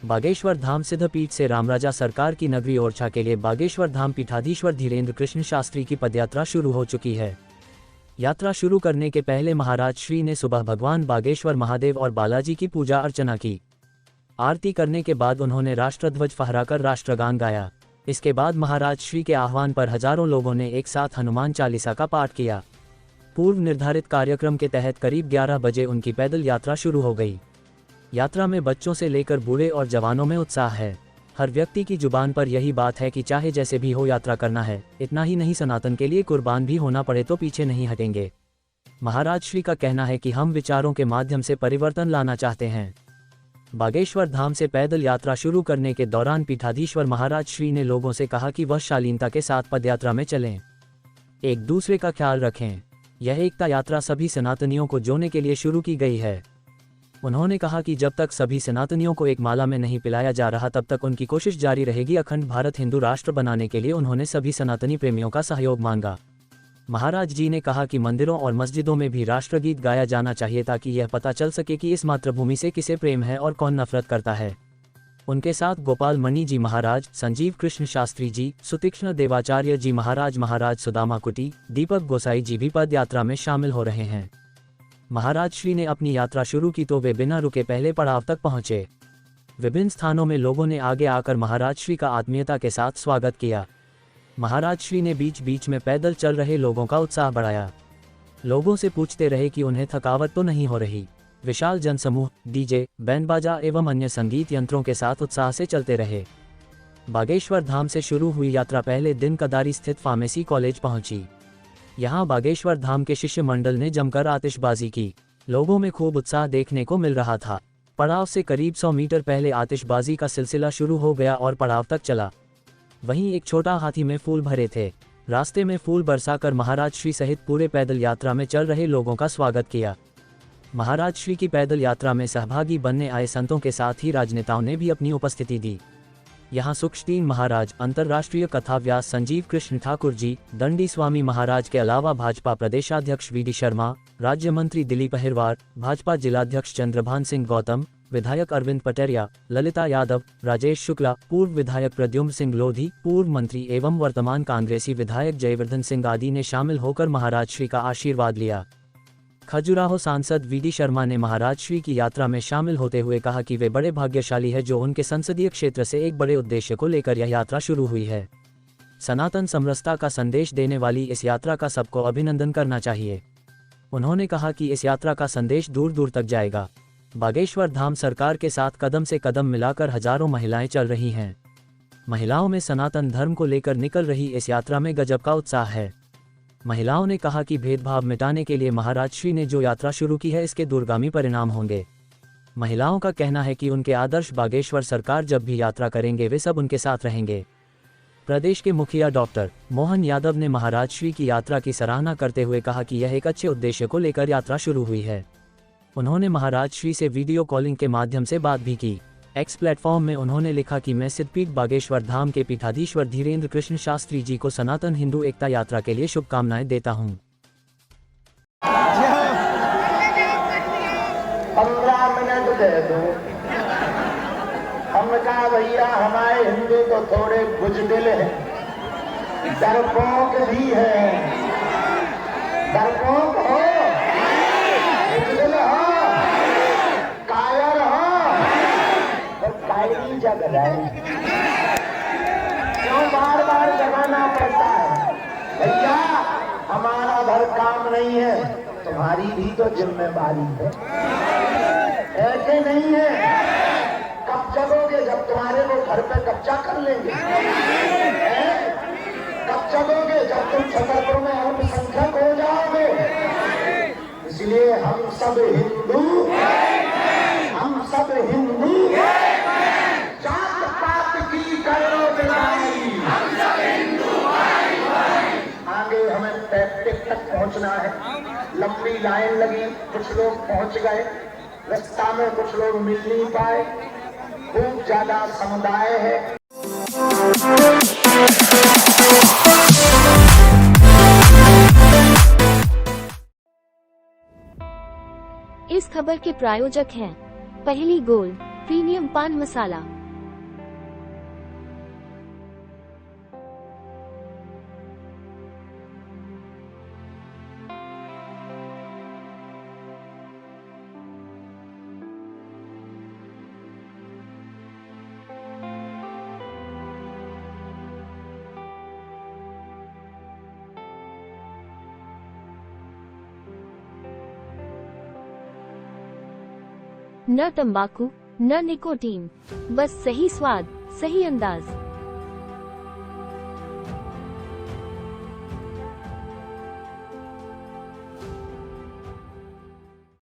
बागेश्वर धाम सिद्धपीठ से रामराजा सरकार की नगरी ओरछा के लिए बागेश्वर धाम पीठाधीश्वर धीरेन्द्र कृष्ण शास्त्री की पदयात्रा शुरू हो चुकी है। यात्रा शुरू करने के पहले महाराज श्री ने सुबह भगवान बागेश्वर महादेव और बालाजी की पूजा अर्चना की। आरती करने के बाद उन्होंने राष्ट्रध्वज फहराकर राष्ट्रगान गाया। इसके बाद महाराज श्री के आह्वान पर हजारों लोगों ने एक साथ हनुमान चालीसा का पाठ किया। पूर्व निर्धारित कार्यक्रम के तहत करीब 11 बजे उनकी पैदल यात्रा शुरू हो गई। यात्रा में बच्चों से लेकर बूढ़े और जवानों में उत्साह है। हर व्यक्ति की जुबान पर यही बात है कि चाहे जैसे भी हो यात्रा करना है। इतना ही नहीं, सनातन के लिए कुर्बान भी होना पड़े तो पीछे नहीं हटेंगे। महाराज श्री का कहना है कि हम विचारों के माध्यम से परिवर्तन लाना चाहते हैं। बागेश्वर धाम से पैदल यात्रा शुरू करने के दौरान पीठाधीश्वर महाराज श्री ने लोगों से कहा कि वह शालीनता के साथ पदयात्रा में चलें, एक दूसरे का ख्याल रखें। यह एकता यात्रा सभी सनातनियों को जोड़ने के लिए शुरू की गई है। उन्होंने कहा कि जब तक सभी सनातनियों को एक माला में नहीं पिलाया जा रहा तब तक उनकी कोशिश जारी रहेगी। अखंड भारत हिंदू राष्ट्र बनाने के लिए उन्होंने सभी सनातनी प्रेमियों का सहयोग मांगा। महाराज जी ने कहा कि मंदिरों और मस्जिदों में भी राष्ट्रगीत गाया जाना चाहिए ताकि यह पता चल सके कि इस मातृभूमि से किसे प्रेम है और कौन नफरत करता है। उनके साथ गोपाल मणि जी महाराज, संजीव कृष्ण शास्त्री जी, सुतीक्ष्ण देवाचार्य जी महाराज, महाराज सुदामा कुटी, दीपक गोसाई जी भी पद यात्रा में शामिल हो रहे हैं। महाराज श्री ने अपनी यात्रा शुरू की तो वे बिना रुके पहले पड़ाव तक पहुंचे। विभिन्न स्थानों में लोगों ने आगे आकर महाराज श्री का आत्मीयता के साथ स्वागत किया। महाराज श्री ने बीच बीच में पैदल चल रहे लोगों का उत्साह बढ़ाया। लोगों से पूछते रहे कि उन्हें थकावट तो नहीं हो रही। विशाल जनसमूह डीजे, बैंड बाजा एवं अन्य संगीत यंत्रों के साथ उत्साह से चलते रहे। बागेश्वर धाम से शुरू हुई यात्रा पहले दिन कदारी स्थित फार्मेसी कॉलेज पहुंची। यहां बागेश्वर धाम के शिष्य मंडल ने जमकर आतिशबाजी की। लोगों में खूब उत्साह देखने को मिल रहा था। पड़ाव से करीब 100 मीटर पहले आतिशबाजी का सिलसिला शुरू हो गया और पड़ाव तक चला। वहीं एक छोटा हाथी में फूल भरे थे। रास्ते में फूल बरसाकर महाराज श्री सहित पूरे पैदल यात्रा में चल रहे लोगों का स्वागत किया। महाराज श्री की पैदल यात्रा में सहभागी बनने आए संतों के साथ ही राजनेताओं ने भी अपनी उपस्थिति दी। यहाँ सुखतीन महाराज, अंतर्राष्ट्रीय कथाव्यास संजीव कृष्ण ठाकुर जी, दंडी स्वामी महाराज के अलावा भाजपा प्रदेशाध्यक्ष वी डी शर्मा, राज्य मंत्री दिलीप अहिरवार, भाजपा जिलाध्यक्ष चंद्रभान सिंह गौतम, विधायक अरविंद पटेरिया, ललिता यादव, राजेश शुक्ला, पूर्व विधायक प्रद्युम्न सिंह लोधी, पूर्व मंत्री एवं वर्तमान कांग्रेसी विधायक जयवर्धन सिंह आदि ने शामिल होकर महाराज श्री का आशीर्वाद लिया। खजुराहो सांसद वी डी शर्मा ने महाराज श्री की यात्रा में शामिल होते हुए कहा कि वे बड़े भाग्यशाली है जो उनके संसदीय क्षेत्र से एक बड़े उद्देश्य को लेकर यह यात्रा शुरू हुई है। सनातन समरसता का संदेश देने वाली इस यात्रा का सबको अभिनंदन करना चाहिए। उन्होंने कहा कि इस यात्रा का संदेश दूर दूर तक जाएगा। बागेश्वर धाम सरकार के साथ कदम से कदम मिलाकर हजारों महिलाएं चल रही हैं। महिलाओं में सनातन धर्म को लेकर निकल रही इस यात्रा में गजब का उत्साह है। महिलाओं ने कहा कि भेदभाव मिटाने के लिए महाराज श्री ने जो यात्रा शुरू की है इसके दूरगामी परिणाम होंगे। महिलाओं का कहना है कि उनके आदर्श बागेश्वर सरकार जब भी यात्रा करेंगे वे सब उनके साथ रहेंगे। प्रदेश के मुखिया डॉक्टर मोहन यादव ने महाराज श्री की यात्रा की सराहना करते हुए कहा कि यह एक अच्छे उद्देश्य को लेकर यात्रा शुरू हुई है। उन्होंने महाराज श्री से वीडियो कॉलिंग के माध्यम से बात भी की। एक्स प्लेटफॉर्म में उन्होंने लिखा कि मैं सिद्धपीठ बागेश्वर धाम के पीठाधीश्वर धीरेन्द्र कृष्ण शास्त्री जी को सनातन हिंदू एकता यात्रा के लिए शुभकामनाएं देता हूं। 15 मिनट दे दो। हमने कहा भैया हमारे हिंदू तो थोड़े बुजदिल हैं, डरपोक भी है। डरपोक हो, बुजदिल हो, कायर हो, कायरी जग रहे। क्यों बार बार जगाना पड़ता है? भैया हमारा भर काम नहीं है, तुम्हारी भी तो जिम्मेवारी है। ऐसे नहीं है। कब जगोगे? जब तुम्हारे वो घर पे कब्जा कर लेंगे। कब जगोगे? जब तुम छतरपुर में अल्पसंख्यक हो जाओगे। इसलिए हम सब हिंदू, हम सब हिंदू, जात पात की करो विदाई, हम सब हिंदू भाई भाई। आगे हमें पैप्टिक तक पहुंचना है। लंबी लाइन लगी, कुछ लोग पहुंच गए, रास्ता में कुछ लोग मिल नहीं पाए। खूब ज्यादा समुदाय है। इस खबर के प्रायोजक हैं पहली गोल्ड प्रीमियम पान मसाला। न तंबाकू न निकोटीन, बस सही स्वाद, सही अंदाज।